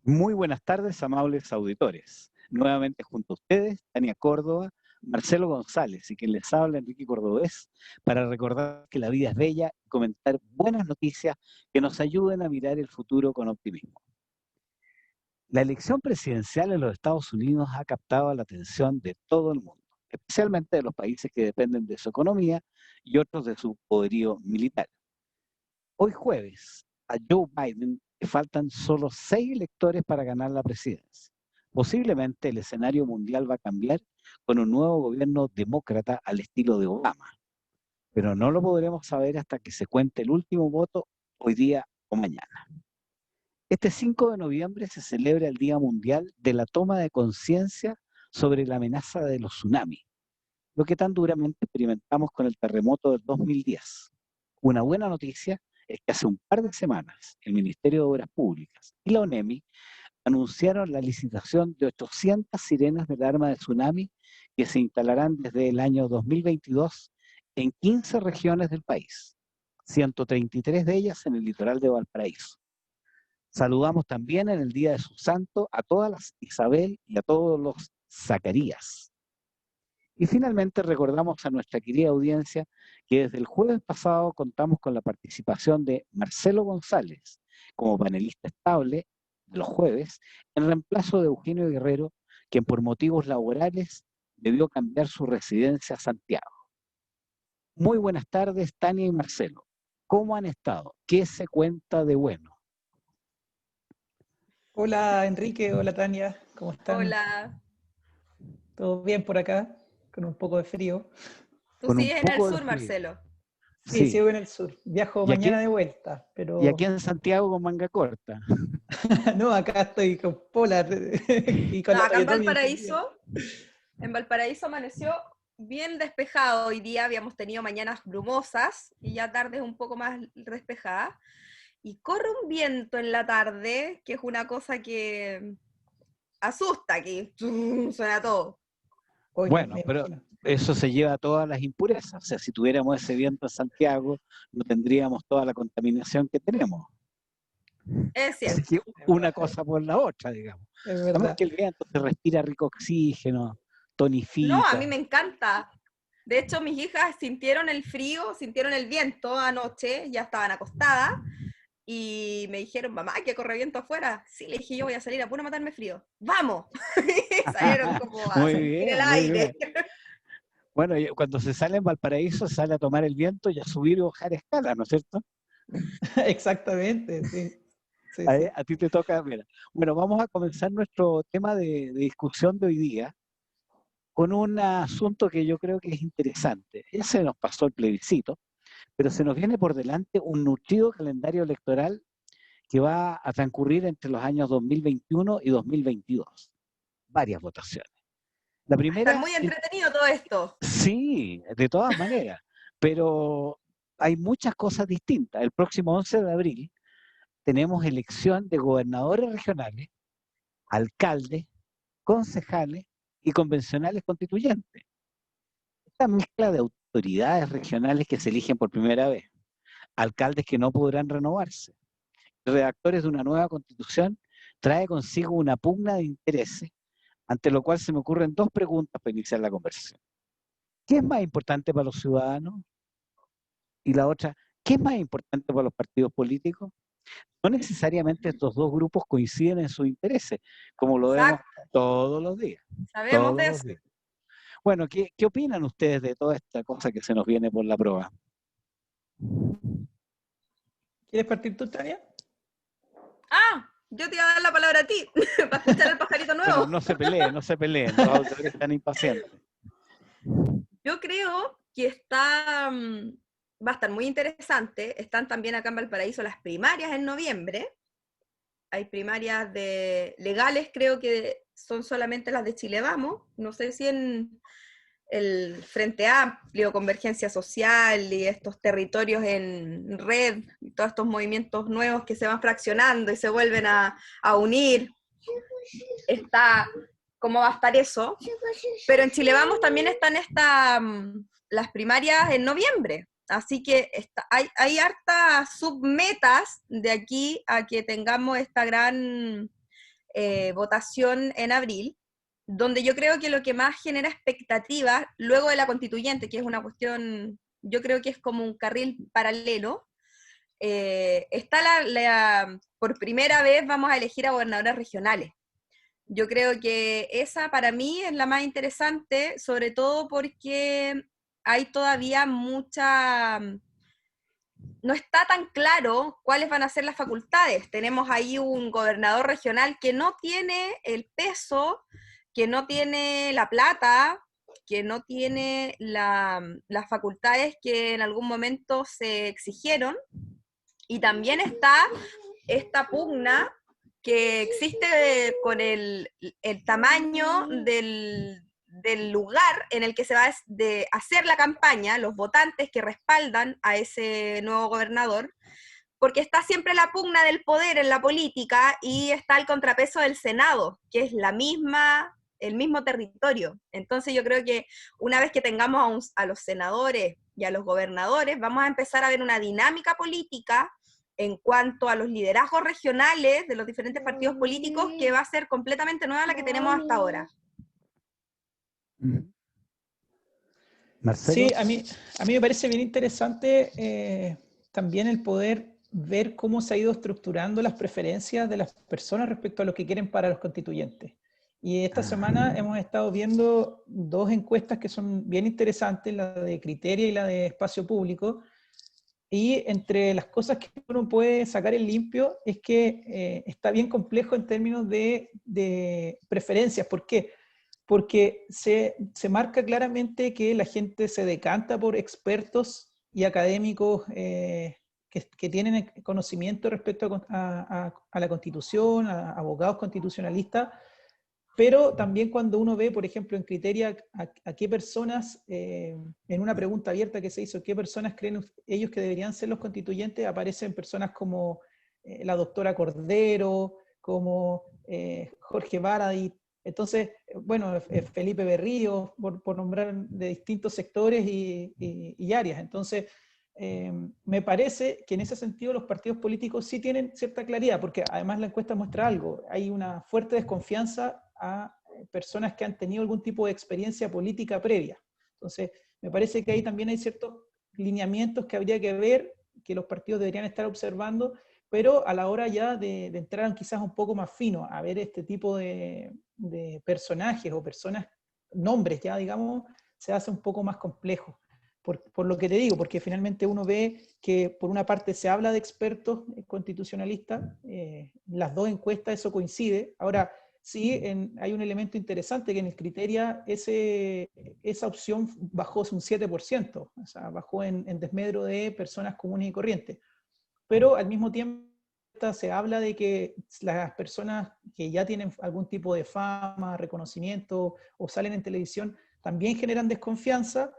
Muy buenas tardes, amables auditores. Nuevamente junto a ustedes, Tania Córdoba, Marcelo González y quien les habla, Enrique Cordobés, para recordar que la vida es bella y comentar buenas noticias que nos ayuden a mirar el futuro con optimismo. La elección presidencial en los Estados Unidos ha captado la atención de todo el mundo, especialmente de los países que dependen de su economía y otros de su poderío militar. Hoy jueves, a Joe Biden le faltan solo 6 electores para ganar la presidencia. Posiblemente el escenario mundial va a cambiar con un nuevo gobierno demócrata al estilo de Obama, pero no lo podremos saber hasta que se cuente el último voto hoy día o mañana. Este 5 de noviembre se celebra el Día Mundial de la Toma de Conciencia sobre la amenaza de los tsunamis, lo que tan duramente experimentamos con el terremoto del 2010. Una buena noticia es que hace un par de semanas el Ministerio de Obras Públicas y la ONEMI anunciaron la licitación de 800 sirenas de alarma de tsunami que se instalarán desde el año 2022 en 15 regiones del país, 133 de ellas en el litoral de Valparaíso. Saludamos también en el Día de su Santo a todas las Isabel y a todos los Zacarías. Y finalmente recordamos a nuestra querida audiencia que desde el jueves pasado contamos con la participación de Marcelo González como panelista estable de los jueves, en reemplazo de Eugenio Guerrero, quien por motivos laborales debió cambiar su residencia a Santiago. Muy buenas tardes, Tania y Marcelo. ¿Cómo han estado? ¿Qué se cuenta de bueno? Hola Enrique, hola Tania, ¿cómo están? Hola, ¿Todo bien por acá? Con un poco de frío. tú Con un sigues en el poco de sur, frío. Marcelo. Sí, Sí. sigo en el sur. Viajo Y aquí, mañana de vuelta, y aquí pero en Santiago con manga corta. no, acá estoy con polar y con No, la acá Toyotomi encendida. En Valparaíso amaneció bien despejado. Hoy día habíamos tenido mañanas brumosas y ya tardes un poco más despejadas. Y corre un viento en la tarde, que es una cosa que asusta, que suena todo. Hoy Bueno, me pero imagino. eso se lleva a todas las impurezas. O sea, si tuviéramos ese viento en Santiago, no tendríamos toda la contaminación que tenemos. Es Así cierto. que Es una verdad, cosa por la otra, digamos. es Además verdad. que el viento se respira rico oxígeno, No, a mí tonifica. me encanta. De hecho, mis hijas sintieron el frío, sintieron el viento anoche, ya estaban acostadas. Y me dijeron, mamá, que corre viento afuera. Sí, le dije, yo voy a salir a puro matarme frío. ¡Vamos! Y salieron como a Muy sentir el bien, muy bien. aire. Bueno, y cuando se sale en Valparaíso, se sale a tomar el viento y a subir y bajar escala, ¿no es cierto? Exactamente, sí. Sí, sí. A ti te toca, mira. Bueno, vamos a comenzar nuestro tema de discusión de hoy día con un asunto que yo creo que es interesante. Ya se nos pasó el plebiscito, pero se nos viene por delante un nutrido calendario electoral que va a transcurrir entre los años 2021 y 2022. Varias votaciones. La Va a estar primera, muy entretenido todo esto. sí, de todas maneras, pero hay muchas cosas distintas. El próximo 11 de abril tenemos elección de gobernadores regionales, alcaldes, concejales y convencionales constituyentes. Esta mezcla de autoridades regionales que se eligen por primera vez, alcaldes que no podrán renovarse, redactores de una nueva constitución, trae consigo una pugna de intereses, ante lo cual se me ocurren dos preguntas para iniciar la conversación. ¿Qué es más importante para los ciudadanos? Y la otra, ¿qué es más importante para los partidos políticos? No necesariamente estos dos grupos coinciden en sus intereses, como lo vemos Exacto. todos los días, Sabemos todos de los eso. días. Bueno, ¿qué opinan ustedes de toda esta cosa que se nos viene por la prueba? ¿Quieres partir tú, Tania? Ah, yo te iba a dar la palabra a ti, para escuchar al pajarito Bueno, nuevo. no se peleen, los autores están impacientes. Yo creo que va a estar muy interesante. Están también acá en Valparaíso las primarias en noviembre. Hay primarias legales, creo que son solamente las de Chile Vamos. No sé si en el Frente Amplio, Convergencia Social y estos territorios en red, y todos estos movimientos nuevos que se van fraccionando y se vuelven a unir, está cómo va a estar eso. Pero en Chile Vamos también están las primarias en noviembre. Así que hay hartas submetas de aquí a que tengamos esta gran votación en abril, donde yo creo que lo que más genera expectativas, luego de la constituyente, que es una cuestión, yo creo que es como un carril paralelo, está por primera vez vamos a elegir a gobernadores regionales. Yo creo que esa para mí es la más interesante, sobre todo porque hay todavía no está tan claro cuáles van a ser las facultades. Tenemos ahí un gobernador regional que no tiene el peso, que no tiene la plata, que no tiene las facultades que en algún momento se exigieron, y también está esta pugna que existe con el tamaño del lugar en el que se va a hacer la campaña, los votantes que respaldan a ese nuevo gobernador, porque está siempre la pugna del poder en la política y está el contrapeso del Senado, que es el mismo territorio. Entonces yo creo que una vez que tengamos a los senadores y a los gobernadores, vamos a empezar a ver una dinámica política en cuanto a los liderazgos regionales de los diferentes partidos políticos, que va a ser completamente nueva a la que tenemos hasta ahora. Marcelo. Sí, a mí me parece bien interesante también el poder ver cómo se ha ido estructurando las preferencias de las personas respecto a lo que quieren para los constituyentes. Y esta semana hemos estado viendo dos encuestas que son bien interesantes, la de Criteria y la de Espacio Público. Y entre las cosas que uno puede sacar en limpio es que está bien complejo en términos de preferencias. ¿Por qué? Porque se marca claramente que la gente se decanta por expertos y académicos que tienen conocimiento respecto a la Constitución, a abogados constitucionalistas, pero también cuando uno ve, por ejemplo, en Criteria, a qué personas, en una pregunta abierta que se hizo, qué personas creen ellos que deberían ser los constituyentes, aparecen personas como la doctora Cordero, como Jorge Baradit. Entonces, bueno, Felipe Berrío, por nombrar de distintos sectores y áreas. Entonces, me parece que en ese sentido los partidos políticos sí tienen cierta claridad, porque además la encuesta muestra algo, hay una fuerte desconfianza a personas que han tenido algún tipo de experiencia política previa. Entonces, me parece que ahí también hay ciertos lineamientos que habría que ver, que los partidos deberían estar observando, pero a la hora ya de entrar quizás un poco más fino a ver este tipo de personajes o personas, nombres ya, digamos, se hace un poco más complejo. Por lo que te digo, porque finalmente uno ve que por una parte se habla de expertos constitucionalistas, las dos encuestas eso coincide. Ahora, sí, hay un elemento interesante que en el Criteria esa opción bajó un 7%, o sea, bajó en desmedro de personas comunes y corrientes. Pero al mismo tiempo se habla de que las personas que ya tienen algún tipo de fama, reconocimiento o salen en televisión también generan desconfianza,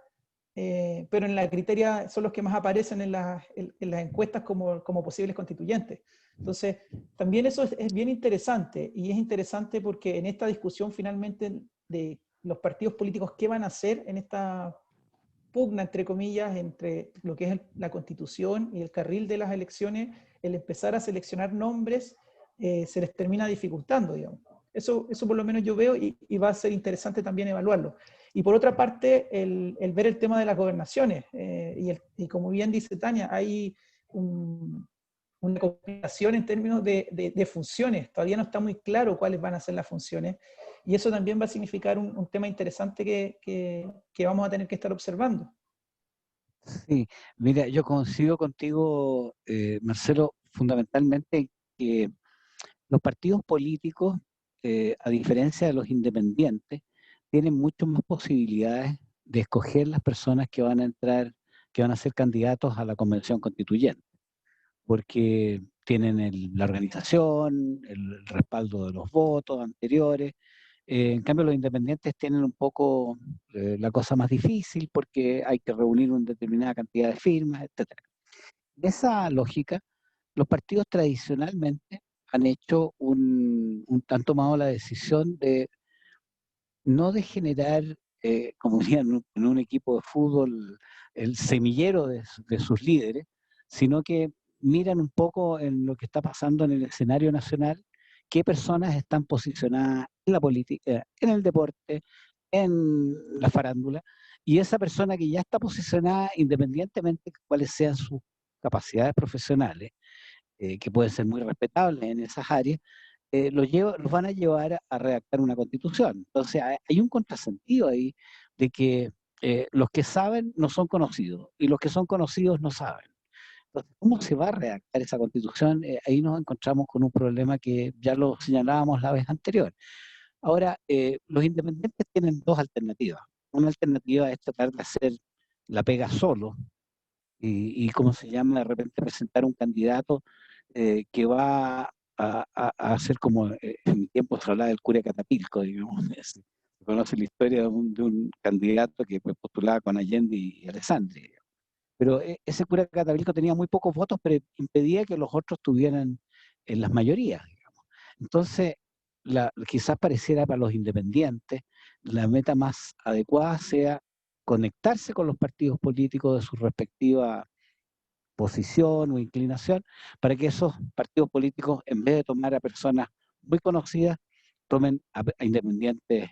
pero en la Criteria son los que más aparecen en las encuestas como posibles constituyentes. Entonces, también eso es bien interesante, y es interesante porque en esta discusión finalmente de los partidos políticos, ¿qué van a hacer en esta pugna, entre comillas, entre lo que es la Constitución y el carril de las elecciones? El empezar a seleccionar nombres se les termina dificultando, digamos. Eso por lo menos yo veo, y va a ser interesante también evaluarlo. Y por otra parte, el ver el tema de las gobernaciones, y como bien dice Tania, hay una combinación en términos de funciones. Todavía no está muy claro cuáles van a ser las funciones, y eso también va a significar un tema interesante que vamos a tener que estar observando. Sí, mira, yo coincido contigo, Marcelo, fundamentalmente que los partidos políticos, a diferencia de los independientes, tienen muchas más posibilidades de escoger las personas que van a entrar, que van a ser candidatos a la convención constituyente, porque tienen la organización, el respaldo de los votos anteriores. En cambio, los independientes tienen un poco la cosa más difícil porque hay que reunir una determinada cantidad de firmas, etc. En esa lógica, los partidos tradicionalmente han hecho han tomado la decisión de no de generar, como dirían en un equipo de fútbol, el semillero de sus líderes, sino que miran un poco en lo que está pasando en el escenario nacional, qué personas están posicionadas en la política, en el deporte, en la farándula, y esa persona que ya está posicionada, independientemente de cuáles sean sus capacidades profesionales, que pueden ser muy respetables en esas áreas, los van a llevar a redactar una constitución. Entonces hay un contrasentido ahí de que los que saben no son conocidos y los que son conocidos no saben. Entonces, ¿cómo se va a redactar esa constitución? Ahí nos encontramos con un problema que ya lo señalábamos la vez anterior. Ahora, los independientes tienen dos alternativas. Una alternativa es tratar de hacer la pega solo y ¿cómo se llama? De repente presentar un candidato que va a hacer como en mi tiempo se hablaba del cura Catapilco, digamos. Se conoce la historia de un candidato que pues, postulaba con Allende y Alessandri. Pero ese cura Catapilco tenía muy pocos votos, pero impedía que los otros tuvieran las mayorías, digamos. Entonces, quizás pareciera para los independientes, la meta más adecuada sea conectarse con los partidos políticos de su respectiva posición o inclinación, para que esos partidos políticos, en vez de tomar a personas muy conocidas, tomen a independientes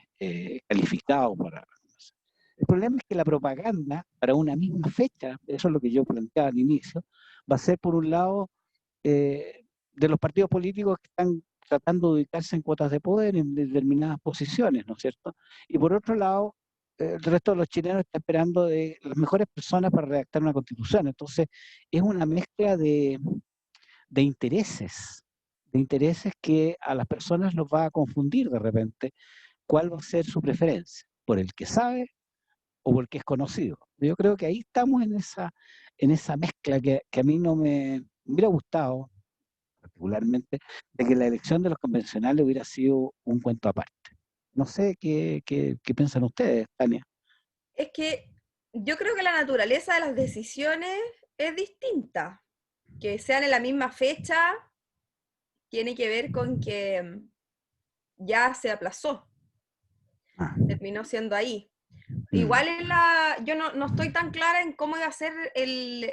calificados para... El problema es que la propaganda para una misma fecha, eso es lo que yo planteaba al inicio, va a ser por un lado de los partidos políticos que están tratando de ubicarse en cuotas de poder en determinadas posiciones, ¿no es cierto? Y por otro lado, el resto de los chilenos está esperando de las mejores personas para redactar una constitución. Entonces, es una mezcla de intereses que a las personas los va a confundir de repente cuál va a ser su preferencia, por el que sabe o porque es conocido. Yo creo que ahí estamos en esa mezcla que a mí no me hubiera gustado, particularmente, de que la elección de los convencionales hubiera sido un cuento aparte. No sé qué piensan ustedes, Tania. Es que yo creo que la naturaleza de las decisiones es distinta. Que sean en la misma fecha tiene que ver con que ya se aplazó, Ah, terminó siendo ahí. mm, Igual yo no estoy tan clara en cómo iba a ser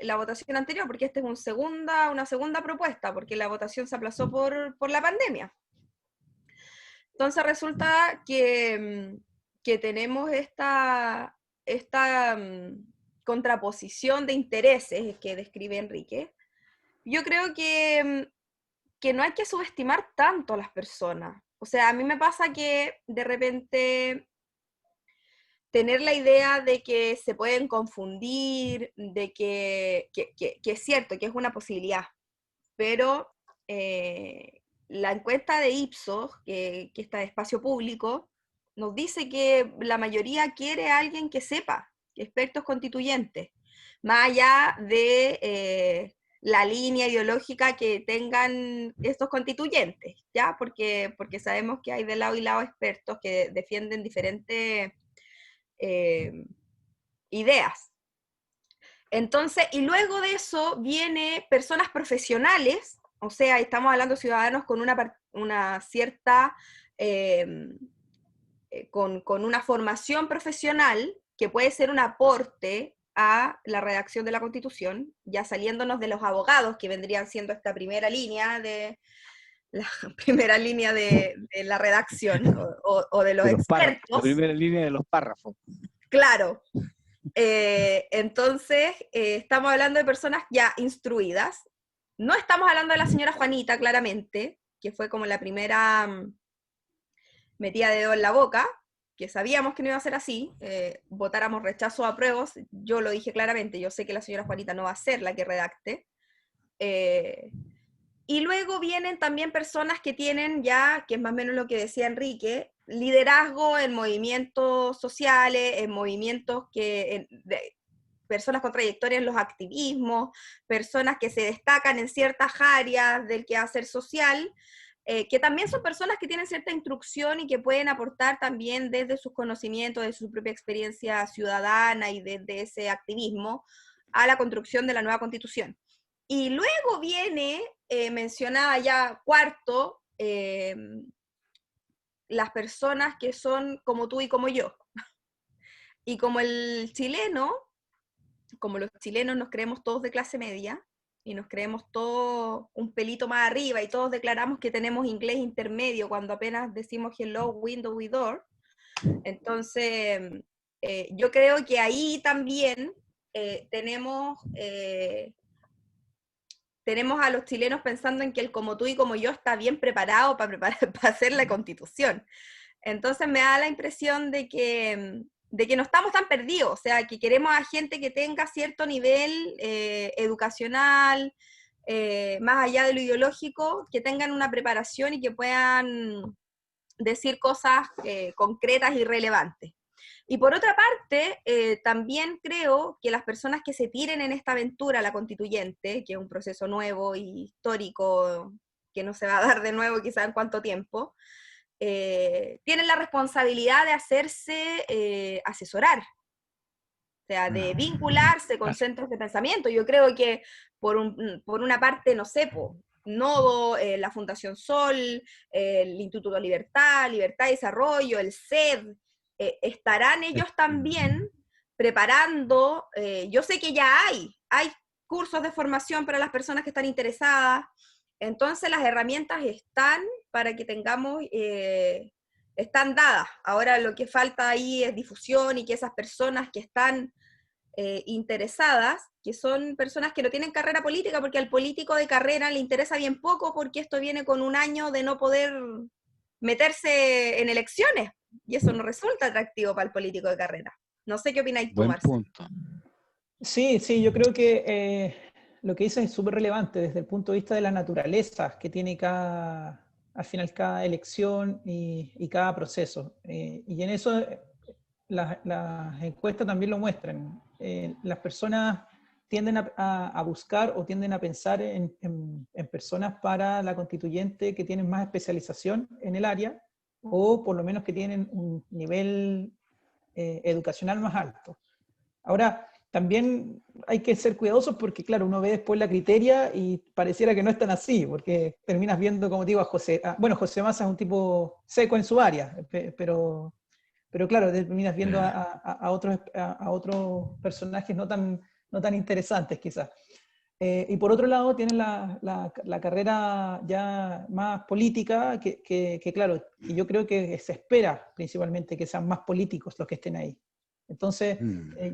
la votación anterior, porque esta es una segunda propuesta, porque la votación se aplazó por la pandemia. Entonces resulta que tenemos esta contraposición de intereses que describe Enrique. Yo creo que no hay que subestimar tanto a las personas. O sea, a mí me pasa que de repente tener la idea de que se pueden confundir, de que es cierto, que es una posibilidad, pero la encuesta de Ipsos, que está de espacio público, nos dice que la mayoría quiere a alguien que sepa, expertos constituyentes, más allá de la línea ideológica que tengan estos constituyentes, ¿ya? Porque sabemos que hay de lado y lado expertos que defienden diferentes ideas. Entonces, y luego de eso viene personas profesionales, o sea, estamos hablando de ciudadanos con una cierta, con una formación profesional que puede ser un aporte a la redacción de la Constitución, ya saliéndonos de los abogados, que vendrían siendo esta primera línea la primera línea de la redacción, o de los de los párrafos, la expertos. primera línea de los párrafos. Claro. Entonces, estamos hablando de personas ya instruidas. No estamos hablando de la señora Juanita, claramente, que fue como la primera metida de dedo en la boca, que sabíamos que no iba a ser así, votáramos rechazo a apruebos, yo lo dije claramente, yo sé que la señora Juanita no va a ser la que redacte. Y luego vienen también personas que tienen ya, que es más o menos lo que decía Enrique, liderazgo en movimientos sociales, en movimientos personas con trayectoria en los activismos, personas que se destacan en ciertas áreas del quehacer social, que también son personas que tienen cierta instrucción y que pueden aportar también desde sus conocimientos, de su propia experiencia ciudadana y desde ese activismo a la construcción de la nueva Constitución. Y luego viene, mencionaba ya cuarto, las personas que son como tú y como yo. Y como los chilenos nos creemos todos de clase media, y nos creemos todos un pelito más arriba y todos declaramos que tenemos inglés intermedio cuando apenas decimos hello, window y door. Entonces, yo creo que ahí también tenemos a los chilenos pensando en que el como tú y como yo está bien preparado para hacer la Constitución. Entonces me da la impresión de que no estamos tan perdidos, o sea, que queremos a gente que tenga cierto nivel educacional, más allá de lo ideológico, que tengan una preparación y que puedan decir cosas concretas y relevantes. Y por otra parte, también creo que las personas que se tiren en esta aventura, la constituyente, que es un proceso nuevo y histórico, que no se va a dar de nuevo quizá en cuánto tiempo, tienen la responsabilidad de hacerse asesorar, o sea, de vincularse con centros de pensamiento. Yo creo que por una parte, no sé, Nodo, la Fundación Sol, el Instituto de Libertad y Desarrollo, el CED, estarán ellos también preparando, yo sé que ya hay cursos de formación para las personas que están interesadas, entonces las herramientas están para que tengamos, están dadas. Ahora lo que falta ahí es difusión y que esas personas que están interesadas, que son personas que no tienen carrera política, porque al político de carrera le interesa bien poco, porque esto viene con un año de no poder meterse en elecciones, y eso no resulta atractivo para el político de carrera. No sé qué opináis tú, Buen Marcelo. punto. Sí, sí, yo creo que lo que dices es súper relevante desde el punto de vista de la naturaleza que tiene al final cada elección y cada proceso. Y en eso las encuestas también lo muestran. Las personas tienden a buscar o tienden a pensar en personas para la constituyente que tienen más especialización en el área o por lo menos que tienen un nivel educacional más alto. Ahora, también hay que ser cuidadosos porque, claro, uno ve después la criteria y pareciera que no es tan así, porque terminas viendo, como te digo, a José. Bueno, José Massa es un tipo seco en su área, pero claro, terminas viendo a otros personajes no tan interesantes, quizás. Y por otro lado, tienen la carrera ya más política, que claro, y yo creo que se espera principalmente que sean más políticos los que estén ahí. Entonces,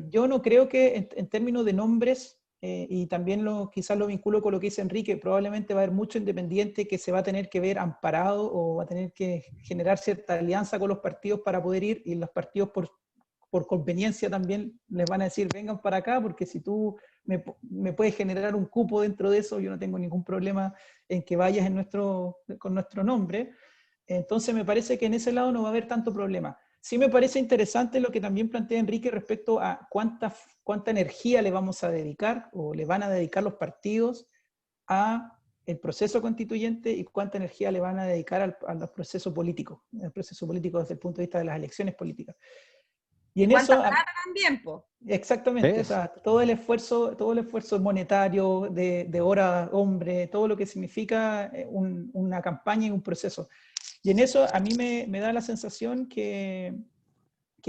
yo no creo que en términos de nombres, y también quizás lo vinculo con lo que dice Enrique, probablemente va a haber mucho independiente que se va a tener que ver amparado o va a tener que generar cierta alianza con los partidos para poder ir, y los partidos por conveniencia también les van a decir, vengan para acá, porque si tú me puedes generar un cupo dentro de eso, yo no tengo ningún problema en que vayas con nuestro nombre. Entonces me parece que en ese lado no va a haber tanto problema. Sí me parece interesante lo que también plantea Enrique respecto a cuánta energía le vamos a dedicar o le van a dedicar los partidos a el proceso constituyente y cuánta energía le van a dedicar al proceso político desde el punto de vista de las elecciones políticas. Y en ¿Cuánta eso, plata también, po? exactamente, o sea, todo el esfuerzo monetario de hora hombre, todo lo que significa una campaña y un proceso. Y en eso a mí me da la sensación que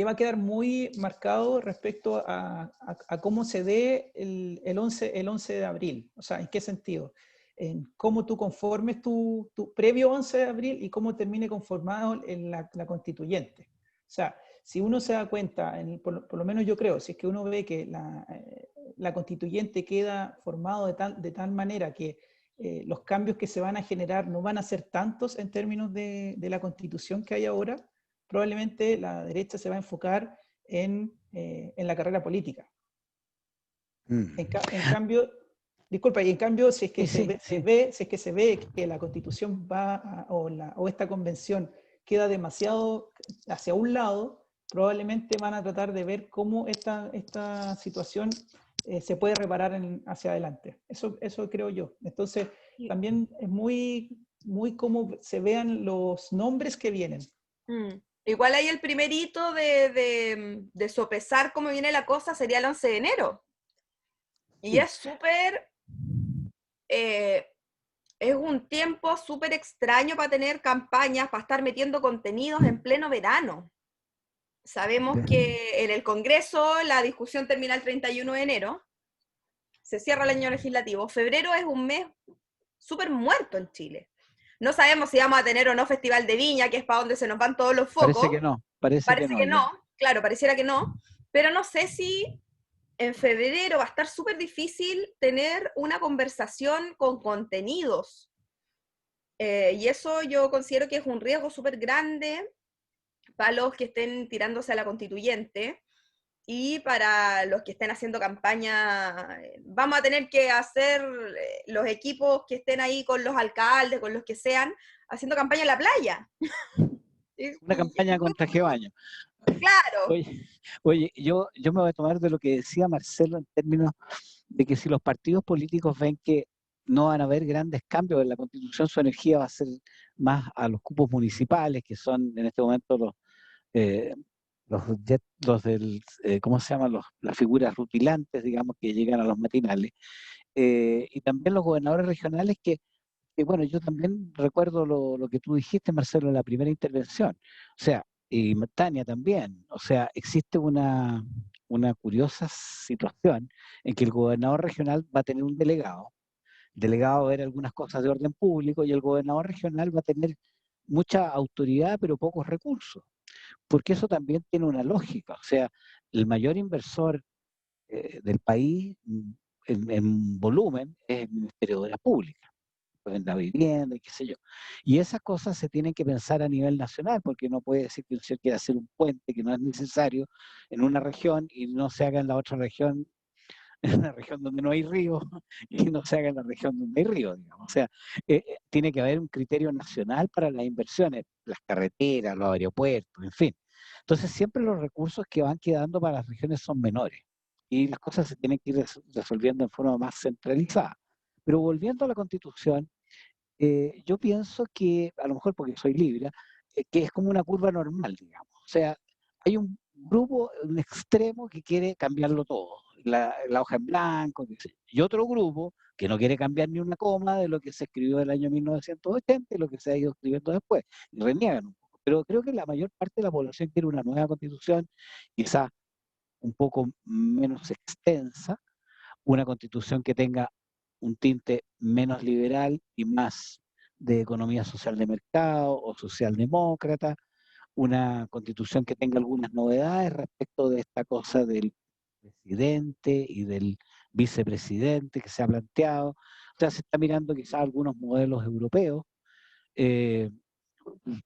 va a quedar muy marcado respecto a cómo se dé el 11 de abril. O sea, ¿en qué sentido? En cómo tú conformes tu previo 11 de abril y cómo termine conformado en la constituyente. O sea, si uno se da cuenta, por lo menos yo creo, si es que uno ve que la constituyente queda formado de tal manera que los cambios que se van a generar no van a ser tantos en términos de la constitución que hay ahora, probablemente la derecha se va a enfocar en la carrera política. En cambio, disculpa, y en cambio, si es que se ve que la constitución o esta convención queda demasiado hacia un lado, probablemente van a tratar de ver cómo esta situación se puede reparar hacia adelante. Eso creo yo. Entonces, también es muy, muy cómo se vean los nombres que vienen. Igual ahí el primer hito de sopesar cómo viene la cosa sería el 11 de enero. Y sí, es súper... es un tiempo súper extraño para tener campañas, para estar metiendo contenidos en pleno verano. Sabemos que en el Congreso la discusión termina el 31 de enero, se cierra el año legislativo. Febrero es un mes súper muerto en Chile. No sabemos si vamos a tener o no Festival de Viña, que es para donde se nos van todos los focos. Parece que no, parece que no. Claro, pareciera que no, pero no sé si en febrero va a estar súper difícil tener una conversación con contenidos. Y eso yo considero que es un riesgo súper grande para los que estén tirándose a la constituyente y para los que estén haciendo campaña. Vamos a tener que hacer los equipos que estén ahí con los alcaldes, con los que sean, haciendo campaña en la playa. Una campaña con traje de baño. Claro. Oye, yo me voy a tomar de lo que decía Marcelo en términos de que si los partidos políticos ven que no van a haber grandes cambios en la Constitución, su energía va a ser más a los cupos municipales, que son en este momento los del, ¿cómo se llaman? Las figuras rutilantes, digamos, que llegan a los matinales. Y también los gobernadores regionales que, bueno, yo también recuerdo lo que tú dijiste, Marcelo, en la primera intervención. O sea, y Tania también. O sea, existe una curiosa situación en que el gobernador regional va a tener un delegado. El delegado va a ver algunas cosas de orden público y el gobernador regional va a tener mucha autoridad pero pocos recursos. Porque eso también tiene una lógica. O sea, el mayor inversor del país en volumen es el Ministerio de Obras Públicas, pues en la vivienda y qué sé yo. Y esas cosas se tienen que pensar a nivel nacional, porque no puede decir que un señor quiera hacer un puente que no es necesario en una región y no se haga en la otra región, en una región donde no hay río, y no se haga en la región donde hay río, digamos. O sea, tiene que haber un criterio nacional para las inversiones, las carreteras, los aeropuertos, en fin. Entonces siempre los recursos que van quedando para las regiones son menores y las cosas se tienen que ir resolviendo en forma más centralizada. Pero volviendo a la Constitución, yo pienso que, a lo mejor porque soy libre, que es como una curva normal, digamos. O sea, hay un grupo, un extremo que quiere cambiarlo todo, la hoja en blanco, qué sé yo. Y otro grupo que no quiere cambiar ni una coma de lo que se escribió en el año 1980 y lo que se ha ido escribiendo después, y reniegan un poco. Pero creo que la mayor parte de la población quiere una nueva constitución, quizás un poco menos extensa, una constitución que tenga un tinte menos liberal y más de economía social de mercado o socialdemócrata, una constitución que tenga algunas novedades respecto de esta cosa del presidente y del vicepresidente que se ha planteado. O sea, se está mirando quizás algunos modelos europeos, eh,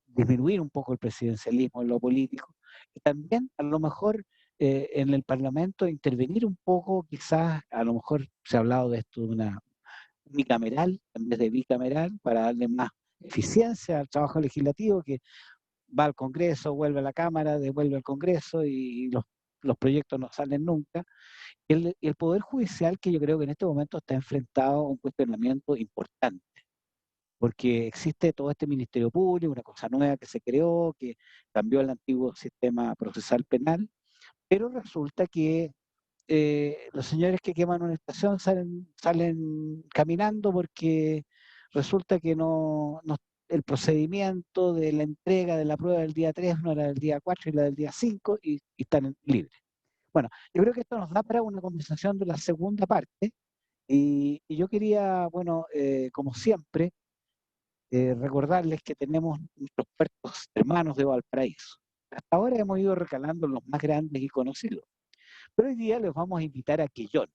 disminuir un poco el presidencialismo en lo político, y también a lo mejor en el Parlamento intervenir un poco, quizás a lo mejor se ha hablado de esto de una unicameral en vez de bicameral para darle más eficiencia al trabajo legislativo, que va al Congreso, vuelve a la Cámara, devuelve al Congreso y los proyectos no salen nunca. El Poder Judicial, que yo creo que en este momento está enfrentado a un cuestionamiento importante, porque existe todo este Ministerio Público, una cosa nueva que se creó, que cambió el antiguo sistema procesal penal, pero resulta que los señores que queman una estación salen caminando porque resulta que el procedimiento de la entrega de la prueba del día 3 no era del día 4 y la del día 5 y están libres. Bueno, yo creo que esto nos da para una conversación de la segunda parte y yo quería, bueno, como siempre, recordarles que tenemos nuestros puertos hermanos de Valparaíso. Hasta ahora hemos ido recalando los más grandes y conocidos, pero hoy día les vamos a invitar a Quillón,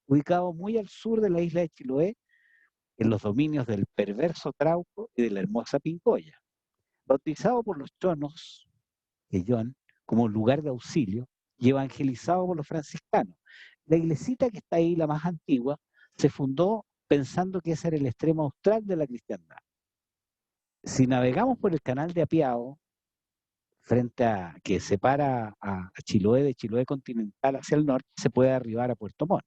ubicado muy al sur de la isla de Chiloé, en los dominios del perverso Trauco y de la hermosa Pincoya. Bautizado por los chonos, Quillón, como lugar de auxilio y evangelizado por los franciscanos. La iglesita que está ahí, la más antigua, se fundó pensando que ese era el extremo austral de la cristiandad. Si navegamos por el canal de Apiao, frente a que separa a Chiloé de Chiloé continental hacia el norte, se puede arribar a Puerto Montt.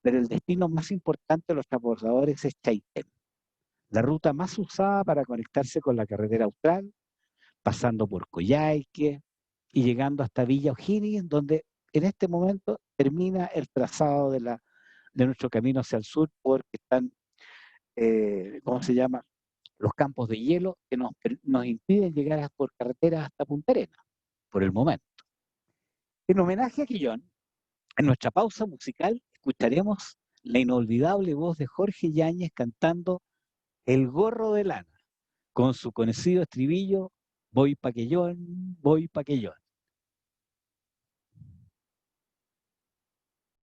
Pero el destino más importante de los transportadores es Chaitén, la ruta más usada para conectarse con la carretera austral, pasando por Coyhaique y llegando hasta Villa O'Higgins, donde en este momento termina el trazado de nuestro camino hacia el sur, porque están, ¿cómo se llama?, los campos de hielo que nos impiden llegar por carretera hasta Punta Arenas, por el momento. En homenaje a Quillón, en nuestra pausa musical escucharemos la inolvidable voz de Jorge Yáñez cantando El gorro de lana, con su conocido estribillo, voy pa' que yo, voy pa' que yo.